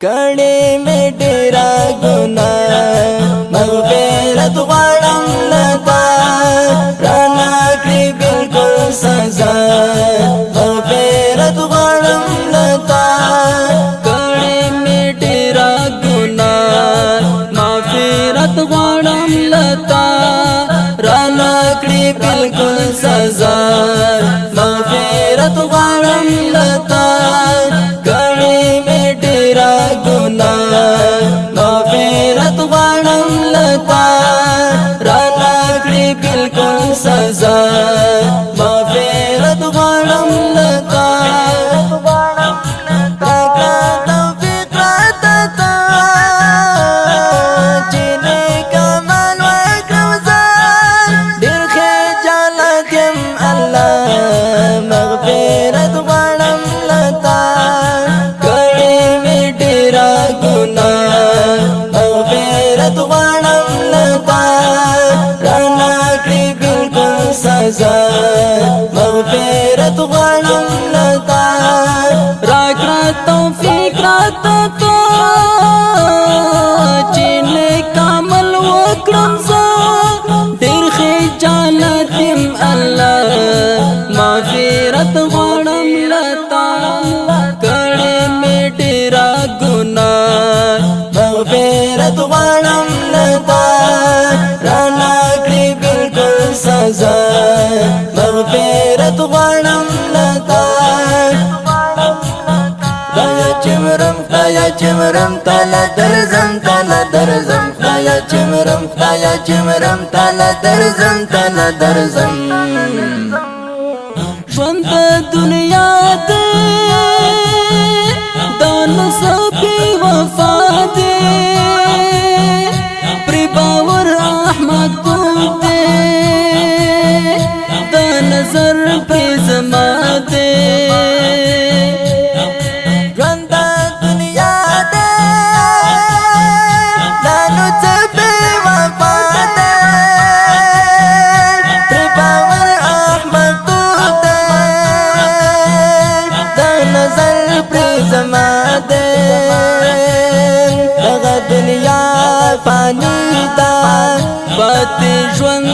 کړي مې ډېرا ګناه مغفرت غواړم لتا رانا کړي بالکل سزا مغفرت غواړم لتا کړي مې ډېرا ګناه مغفرت غواړم لتا رانا کړي بالکل سزا مغفرت غواړم لتا کړي مې ډېرا ګناه مغفرت غواړم لتا رانا کړي بالکل سزا مغفرت غواړم لتا مغفرت غواړم لتا کړي مې ډېرا ګناه مغفرت غواړم لتا رانا کړي بالکل سزا مغفرت غواړم لتا راکړه توفیق راته تو چې نیک عمل وکړم زه ډېر خجالت یم الله مغفرت غواړم لتا کړي مې ډېرا ګناه مغفرت غواړم لتا رانا کړي بالکل سزا مغفرت غواړم لتا خدایا چمرم تالا درزم خدایا چمرم تالا درزم ژوند د دنیا دی دا نصب وفا دی پرې باور احمد کوم دی د نظر پرې زما دی ژوند د دنیا دی دا نصب وفا دی پرې باور احمد کوم دی د نظر پرې زما دی دغه دنیا فانی دا پاتې ژوند